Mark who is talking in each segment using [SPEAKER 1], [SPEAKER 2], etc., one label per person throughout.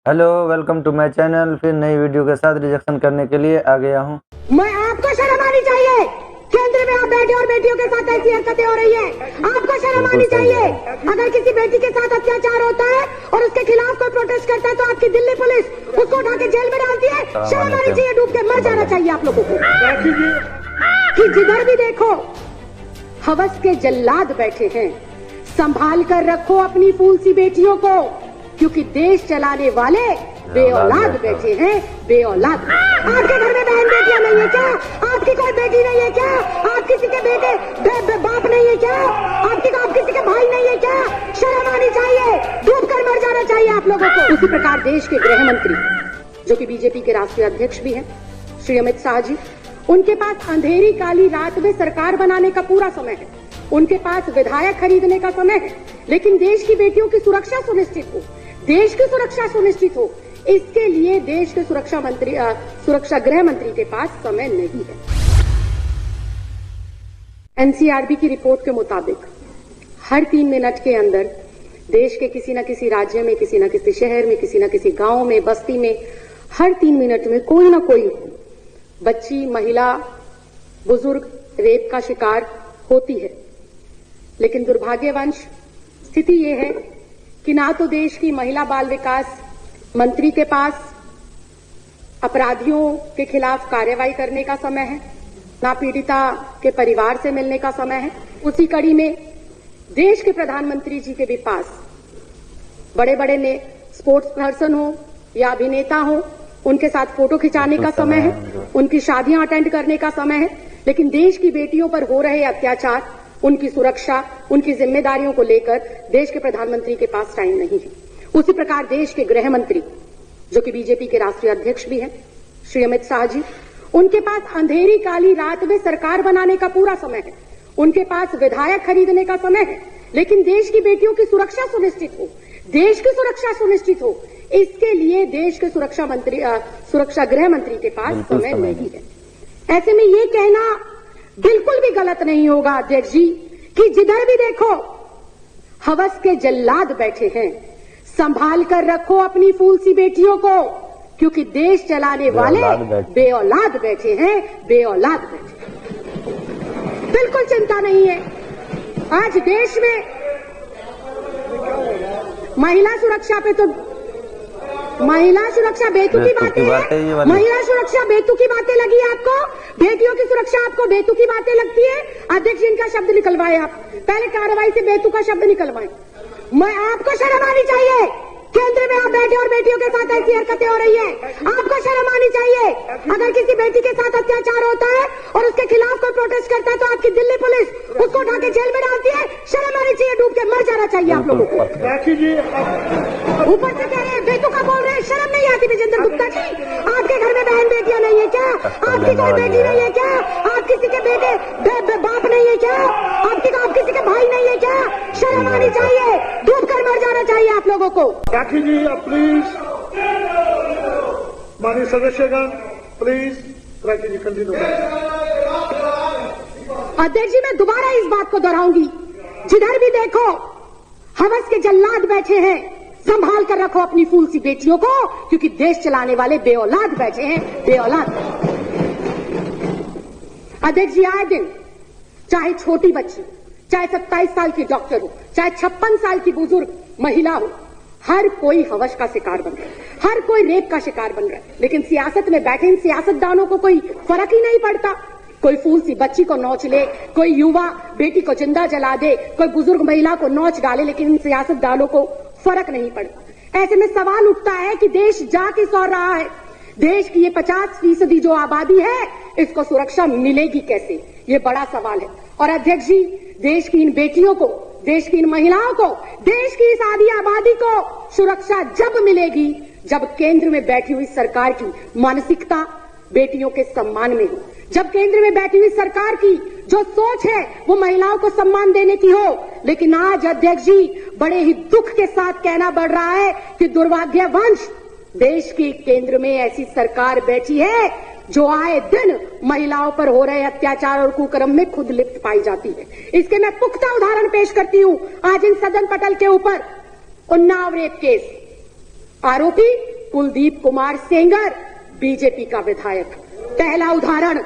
[SPEAKER 1] Hello, welcome to my channel. फिर नई video के साथ रिएक्शन करने के लिए आ गया हूँ।
[SPEAKER 2] मैं आपको शर्म आनी चाहिए। केंद्र में आप बैठे और बेटियों के साथ ऐसी हरकतें हो रही है, आपको शर्म आनी चाहिए। अगर किसी बेटी के साथ अत्याचार होता है और उसके खिलाफ कोई प्रोटेस्ट करता है तो आपकी दिल्ली पुलिस उसको उठा के जेल में डालती है। शर्म आनी चाहिए, डूब के मर जाना चाहिए आप लोगों को। कि जिधर भी देखो हवस के जल्लाद बैठे हैं। संभाल कर रखो अपनी फूल सी बेटियों को, क्योंकि देश चलाने वाले बेऔलाद बैठे हैं। बेऔलाद। आपके घर में बहन बेटियां नहीं है क्या? आपकी कोई बेटी नहीं है क्या? आप किसी के बेटे बाप नहीं है क्या? आप किसी के भाई नहीं है क्या? शर्म आनी चाहिए, डूब कर मर जाना चाहिए आप लोगों को। उसी प्रकार देश के गृह मंत्री, जो कि बीजेपी के राष्ट्रीय अध्यक्ष भी हैं, श्री अमित शाह जी, उनके पास अंधेरी काली रात में सरकार बनाने का पूरा समय है। उनके पास विधायक खरीदने का समय है, लेकिन देश की बेटियों की सुरक्षा सुनिश्चित हो, देश की सुरक्षा सुनिश्चित हो, इसके लिए देश के सुरक्षा गृह मंत्री के पास समय नहीं है। एनसीआरबी की रिपोर्ट के मुताबिक हर 3 मिनट के अंदर देश के किसी न किसी राज्य में, किसी न किसी शहर में, किसी न किसी गांव में, बस्ती में, हर 3 मिनट में कोई न कोई बच्ची, महिला, बुजुर्ग रेप का शिकार होती है। लेकिन दुर्भाग्यवश स्थिति ये है कि ना तो देश की महिला बाल विकास मंत्री के पास अपराधियों के खिलाफ कार्रवाई करने का समय है, ना पीड़िता के परिवार से मिलने का समय है। उसी कड़ी में देश के प्रधानमंत्री जी के भी पास बड़े बड़े ने स्पोर्ट्स पर्सन हो या अभिनेता हो, उनके साथ फोटो खिंचाने का समय है, उनकी शादियां अटेंड करने का समय है, लेकिन देश की बेटियों पर हो रहे अत्याचार, उनकी सुरक्षा, उनकी जिम्मेदारियों को लेकर देश के प्रधानमंत्री के पास टाइम नहीं है। उसी प्रकार देश के गृह मंत्री, जो कि बीजेपी के राष्ट्रीय अध्यक्ष भी हैं, श्री अमित शाह जी, उनके पास अंधेरी काली रात में सरकार बनाने का पूरा समय है। उनके पास विधायक खरीदने का समय है, लेकिन देश की बेटियों की सुरक्षा सुनिश्चित हो, देश की सुरक्षा सुनिश्चित हो, इसके लिए देश के सुरक्षा गृह मंत्री के पास समय नहीं है। ऐसे में ये कहना बिल्कुल भी गलत नहीं होगा अध्यक्ष जी कि जिधर भी देखो हवस के जल्लाद बैठे हैं। संभाल कर रखो अपनी फूल सी बेटियों को, क्योंकne देश चलाने वाले बेऔलाद बैठे हैं। बेऔलाद बैठे, बिल्कुल चिंता नहीं है। आज देश में महिला सुरक्षा पे तो महिला सुरक्षा बेतुकी बातें हैं। महिला सुरक्षा बेतुकी बातें लगी आपको? बेटियों की सुरक्षा आपको बेतुकी बातें लगती है? अध्यक्ष जी, इनका शब्द निकलवाए आप, पहले कार्रवाई से बेतुका शब्द निकलवाए। मैं आपको शर्म आनी चाहिए। केंद्र में आप बैठे और बेटियों के साथ ऐसी हरकतें हो रही है, आपको शर्म आनी चाहिए। अगर किसी बेटी के साथ अत्याचार होता है और उसके खिलाफ कोई प्रोटेस्ट करता है तो आपकी दिल्ली पुलिस उसको उठा के जेल में डालती है। शर्म आनी चाहिए, डूब के मर जाना चाहिए आप लोगों को। ऊपर से कह रहे हैं बेतुका बोल रहे हैं, शर्म नहीं आती विजेंद्र गुप्ता जी? आपके घर में बहन बेटियां नहीं है क्या? आपकी कोई बेटी नहीं है क्या? आप किसी के बेटे बाप नहीं है क्या? आप किसी के भाई नहीं है क्या? शर्म आनी चाहिए, डूब कर मर जाना चाहिए आप लोगों को।
[SPEAKER 3] राखी जी, प्लीज, माननीय सदस्यगण, प्लीज राखी जी कंटिन्यू करें।
[SPEAKER 2] अध्यक्ष जी, मैं दोबारा इस बात को दोहराऊंगी, जिधर भी देखो हवस के जल्लाद बैठे हैं। संभाल कर रखो अपनी फूल सी बेटियों को, क्योंकि देश चलाने वाले बेऔलाद बैठे हैं। बेऔलाद। अध्यक्ष जी, आए दिन चाहे छोटी बच्ची, चाहे 27 साल की डॉक्टर हो, चाहे 56 साल की बुजुर्ग महिला हो, हर कोई हवस का शिकार बन रहा है, हर कोई रेप का शिकार बन रहा है। लेकिन सियासत में बैठे इन सियासतदानों को कोई फर्क ही नहीं पड़ता। कोई फूल सी बच्ची को नोच ले, कोई युवा बेटी को जिंदा जला दे, कोई बुजुर्ग महिला को नोच डाले, लेकिन इन सियासतदानों को फर्क नहीं पड़ता। ऐसे में सवाल उठता है कि देश जा किस ओर रहा है? देश की ये 50% जो आबादी है, इसको सुरक्षा मिलेगी कैसे? ये बड़ा सवाल है। और अध्यक्ष जी, देश की इन बेटियों को, देश की इन महिलाओं को, देश की इस आधी आबादी को सुरक्षा जब मिलेगी जब केंद्र में बैठी हुई सरकार की मानसिकता बेटियों के सम्मान में हो, जब केंद्र में बैठी हुई सरकार की जो सोच है वो महिलाओं को सम्मान देने की हो। लेकिन आज अध्यक्ष जी, बड़े ही दुख के साथ कहना पड़ रहा है कि दुर्भाग्यवश देश की केंद्र में ऐसी सरकार बैठी है जो आए दिन महिलाओं पर हो रहे अत्याचार और कुकर्म में खुद लिप्त पाई जाती है। इसके मैं पुख्ता उदाहरण पेश करती हूं। आज इन सदन पटल के ऊपर उन्नाव रेप केस, आरोपी कुलदीप कुमार सेंगर बीजेपी का विधायक। पहला उदाहरण।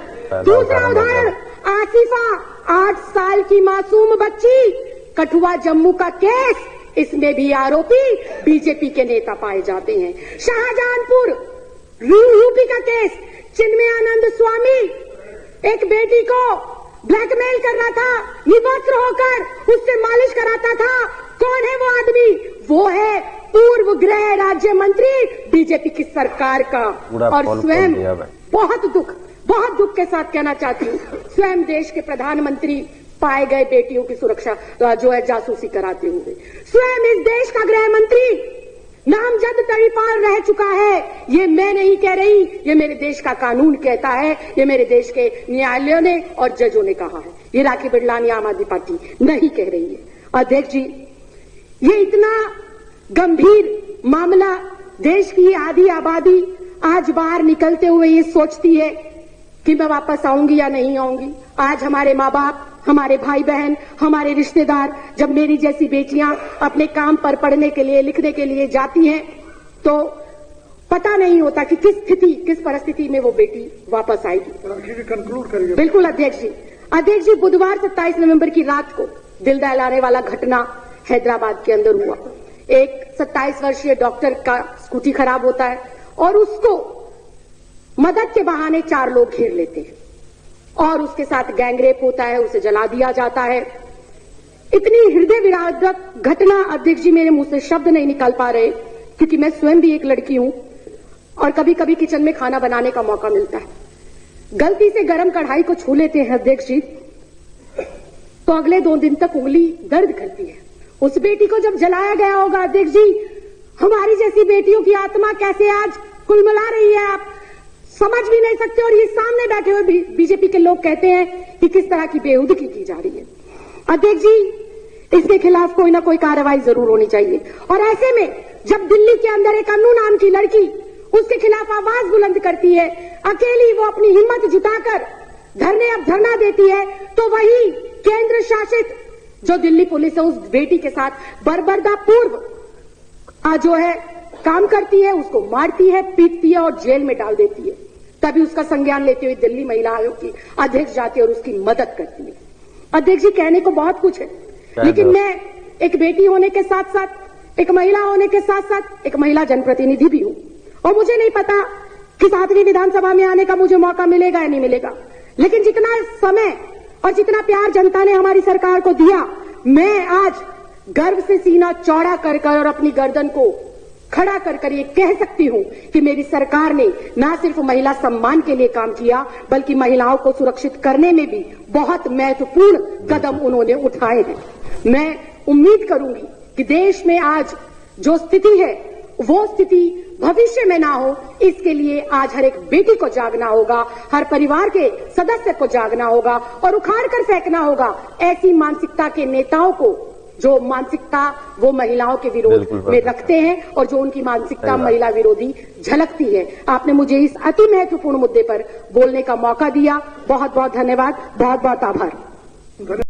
[SPEAKER 2] दूसरा उदाहरण, आसिफा 8 साल की मासूम बच्ची, कठुआ जम्मू का केस, इसमें भी आरोपी बीजेपी के नेता पाए जाते हैं। शाहजहांपुर यूपी का केस, चिन्मयानंद स्वामी एक बेटी को ब्लैकमेल कर रहा था, निवस्त्र होकर उससे मालिश कराता था। कौन है वो आदमी? वो है पूर्व गृह राज्य मंत्री बीजेपी की सरकार का। और स्वयं बहुत दुख के साथ कहना चाहती हूँ, स्वयं देश के प्रधानमंत्री पाए गए बेटियों की सुरक्षा जो है जासूसी कराते हुए। स्वयं इस देश का गृह मंत्री नामजद तड़ीपार रह चुका है। ये मैं नहीं कह रही, ये मेरे देश का कानून कहता है, ये मेरे देश के न्यायालयों ने और जजों ने कहा है। ये राखी बिड़लानी आम आदमी पार्टी नहीं कह रही है। अध्यक्ष जी, ये इतना गंभीर मामला, देश की आधी आबादी आज बाहर निकलते हुए ये सोचती है कि मैं वापस आऊंगी या नहीं आऊंगी। आज हमारे माँ बाप, हमारे भाई बहन, हमारे रिश्तेदार, जब मेरी जैसी बेटियां अपने काम पर पढ़ने के लिए, लिखने के लिए जाती हैं, तो पता नहीं होता कि किस परिस्थिति में वो बेटी वापस आएगी।
[SPEAKER 3] कंक्लूड करिए।
[SPEAKER 2] बिल्कुल अध्यक्ष जी, बुधवार 27 नवंबर की रात को दिल दहलाने वाला घटना हैदराबाद के अंदर हुआ। एक 27 वर्षीय डॉक्टर का स्कूटी खराब होता है और उसको मदद के बहाने 4 लोग घेर लेते हैं और उसके साथ गैंगरेप होता है, उसे जला दिया जाता है। इतनी हृदय विदारक घटना अध्यक्ष जी, मेरे मुंह से शब्द नहीं निकल पा रहे, क्योंकि मैं स्वयं भी एक लड़की हूं और कभी कभी किचन में खाना बनाने का मौका मिलता है। गलती से गरम कढ़ाई को छू लेते हैं अध्यक्ष जी, तो अगले 2 दिन तक उंगली दर्द करती है। उस बेटी को जब जलाया गया होगा अध्यक्ष जी, हमारी जैसी बेटियों की आत्मा कैसे आज कुलमला रही है, आप समझ भी नहीं सकते। और ये सामने बैठे हुए बीजेपी के लोग कहते हैं कि किस तरह की बेहुदगी की जा रही है। अध्यक्ष जी, इसके खिलाफ कोई ना कोई कार्रवाई जरूर होनी चाहिए। और ऐसे में जब दिल्ली के अंदर एक अन्नू नाम की लड़की उसके खिलाफ आवाज बुलंद करती है, अकेली वो अपनी हिम्मत जुटाकर धरना देती है, तो वही केंद्र शासित जो दिल्ली पुलिस है उस बेटी के साथ बर्बरता पूर्व जो है काम करती है, उसको मारती है, पीटती है और जेल में डाल देती है। तभी उसका संज्ञान लेते हुए दिल्ली महिला आयोग की अध्यक्ष जाती है और उसकी मदद करती है। अध्यक्ष जी, कहने को बहुत कुछ है, लेकिन मैं एक बेटी होने के साथ साथ, एक महिला होने के साथ साथ एक महिला जनप्रतिनिधि भी हूं और मुझे नहीं पता कि 7वीं विधानसभा में आने का मुझे मौका मिलेगा या नहीं मिलेगा, लेकिन जितना समय और जितना प्यार जनता ने हमारी सरकार को दिया, मैं आज गर्व से सीना चौड़ा कर कर और अपनी गर्दन को खड़ा कर कर ये कह सकती हूं कि मेरी सरकार ने न सिर्फ महिला सम्मान के लिए काम किया, बल्कि महिलाओं को सुरक्षित करने में भी बहुत महत्वपूर्ण कदम उन्होंने उठाए हैं। मैं उम्मीद करूंगी कि देश में आज जो स्थिति है वो स्थिति भविष्य में ना हो, इसके लिए आज हर एक बेटी को जागना होगा, हर परिवार के सदस्य को जागना होगा और उखाड़ कर फेंकना होगा ऐसी मानसिकता के नेताओं को जो मानसिकता वो महिलाओं के विरोध में रखते हैं और जो उनकी मानसिकता महिला विरोधी झलकती है। आपने मुझे इस अति महत्वपूर्ण मुद्दे पर बोलने का मौका दिया, बहुत बहुत धन्यवाद, बहुत बहुत आभार।